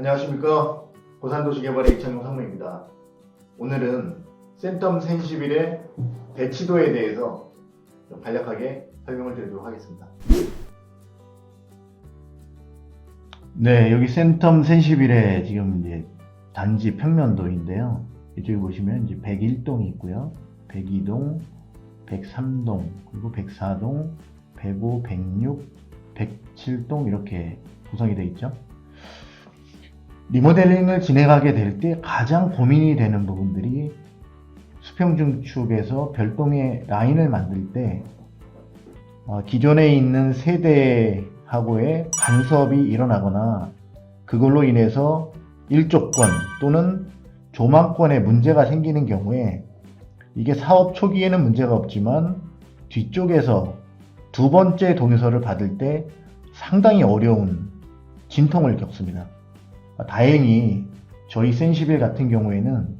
안녕하십니까. 고산도시개발의 이창용 상무입니다. 오늘은 센텀 센시빌의 대치도에 대해서 좀 간략하게 설명을 드리도록 하겠습니다. 네, 여기 센텀 센시빌의 지금 이제 단지 평면도인데요. 이쪽에 보시면 이제 101동이 있고요. 102동, 103동, 그리고 104동, 105, 106, 107동 이렇게 구성이 되어 있죠. 리모델링을 진행하게 될 때 가장 고민이 되는 부분들이 수평중축에서 별동의 라인을 만들 때 기존에 있는 세대하고의 간섭이 일어나거나 그걸로 인해서 일조권 또는 조망권에 문제가 생기는 경우에 이게 사업 초기에는 문제가 없지만 뒤쪽에서 두 번째 동의서를 받을 때 상당히 어려운 진통을 겪습니다. 다행히 저희 센시빌 같은 경우에는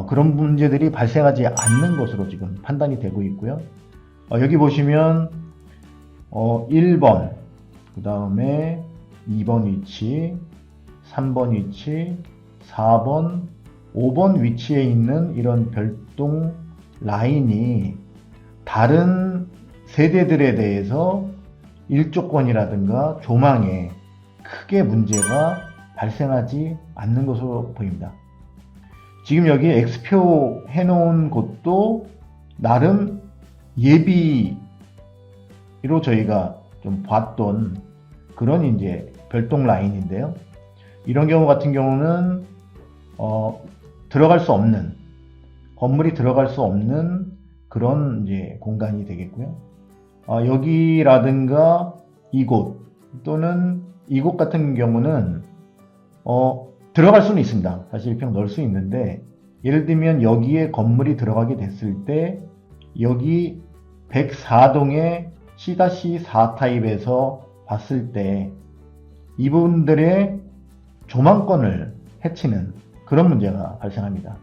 그런 문제들이 발생하지 않는 것으로 지금 판단이 되고 있고요. 여기 보시면 1번, 그 다음에 2번 위치, 3번 위치, 4번, 5번 위치에 있는 이런 별동 라인이 다른 세대들에 대해서 일조권이라든가 조망에 크게 문제가 발생하지 않는 것으로 보입니다. 지금 여기 X표 해놓은 곳도 나름 예비로 저희가 좀 봤던 그런 이제 별동 라인인데요. 이런 경우 같은 경우는 들어갈 수 없는, 건물이 들어갈 수 없는 그런 이제 공간이 되겠고요. 여기라든가 이곳 또는 이곳 같은 경우는 들어갈 수는 있습니다. 사실 이렇게 넣을 수 있는데, 예를 들면 여기에 건물이 들어가게 됐을 때 여기 104동의 C-4 타입에서 봤을 때 이 부분들의 조망권을 해치는 그런 문제가 발생합니다.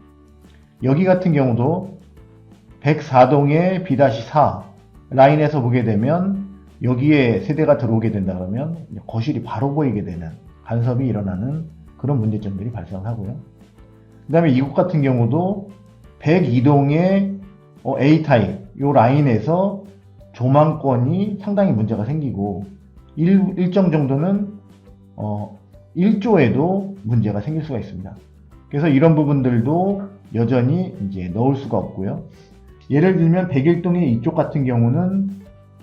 여기 같은 경우도 104동의 B-4 라인에서 보게 되면 여기에 세대가 들어오게 된다 그러면 거실이 바로 보이게 되는 간섭이 일어나는 그런 문제점들이 발생하고요. 그 다음에 이곳 같은 경우도 102동의 A타입 이 라인에서 조망권이 상당히 문제가 생기고 일정 정도는 1조에도 문제가 생길 수가 있습니다. 그래서 이런 부분들도 여전히 이제 넣을 수가 없고요. 예를 들면 101동의 이쪽 같은 경우는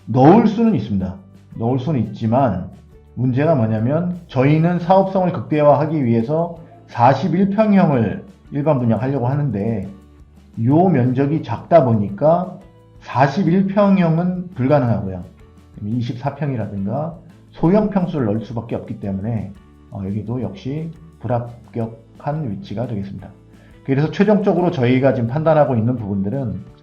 넣을 수는 있습니다. 넣을 수는 있지만 문제가 뭐냐면 저희는 사업성을 극대화하기 위해서 41평형을 일반 분양하려고 하는데 이 면적이 작다 보니까 41평형은 불가능하고요. 24평이라든가 소형 평수를 넣을 수밖에 없기 때문에 여기도 역시 불합격한 위치가 되겠습니다. 그래서 최종적으로 저희가 지금 판단하고 있는 부분들은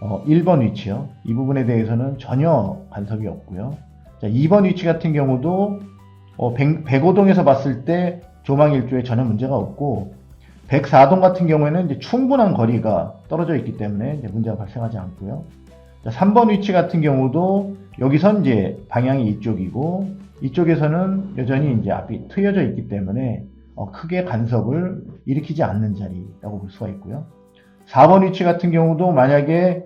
1번 위치요. 이 부분에 대해서는 전혀 간섭이 없고요. 자, 2번 위치 같은 경우도 105동에서 봤을 때 조망 일조에 전혀 문제가 없고 104동 같은 경우에는 이제 충분한 거리가 떨어져 있기 때문에 이제 문제가 발생하지 않고요. 자, 3번 위치 같은 경우도 여기선 이제 방향이 이쪽이고 이쪽에서는 여전히 이제 앞이 트여져 있기 때문에 크게 간섭을 일으키지 않는 자리라고 볼 수가 있고요. 4번 위치 같은 경우도 만약에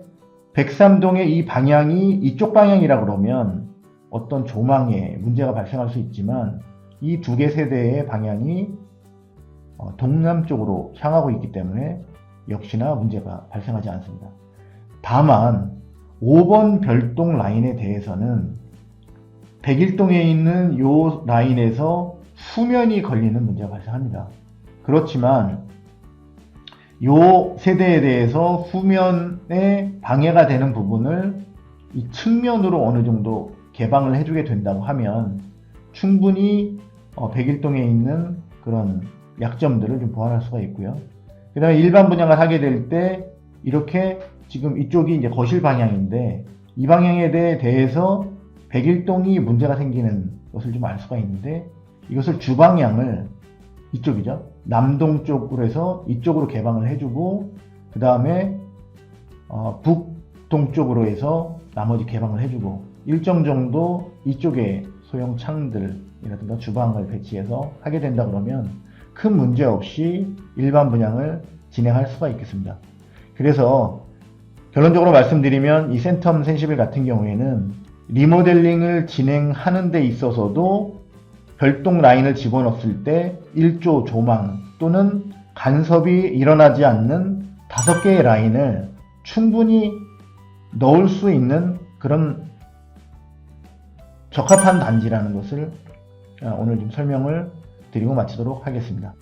103동의 이 방향이 이쪽 방향이라 그러면 어떤 조망에 문제가 발생할 수 있지만 이 두 개 세대의 방향이 동남쪽으로 향하고 있기 때문에 역시나 문제가 발생하지 않습니다. 다만 5번 별동 라인에 대해서는 101동에 있는 이 라인에서 수면이 걸리는 문제가 발생합니다. 그렇지만 이 세대에 대해서 수면에 방해가 되는 부분을 이 측면으로 어느 정도 개방을 해주게 된다고 하면 충분히 101동에 있는 그런 약점들을 좀 보완할 수가 있고요. 그 다음에 일반 분양을 하게 될 때 이렇게 지금 이쪽이 이제 거실 방향인데 이 방향에 대해서 101동이 문제가 생기는 것을 좀 알 수가 있는데 이것을 주방향을 이쪽이죠. 남동쪽으로 해서 이쪽으로 개방을 해주고 그 다음에 북동쪽으로 해서 나머지 개방을 해주고 일정 정도 이쪽에 소형 창들 이라든가 주방을 배치해서 하게 된다 그러면 큰 문제 없이 일반 분양을 진행할 수가 있겠습니다. 그래서 결론적으로 말씀드리면 이 센텀 센시빌 같은 경우에는 리모델링을 진행하는 데 있어서도 별동 라인을 집어넣었을 때 1조 조망 또는 간섭이 일어나지 않는 5개의 라인을 충분히 넣을 수 있는 그런 적합한 단지라는 것을 오늘 좀 설명을 드리고 마치도록 하겠습니다.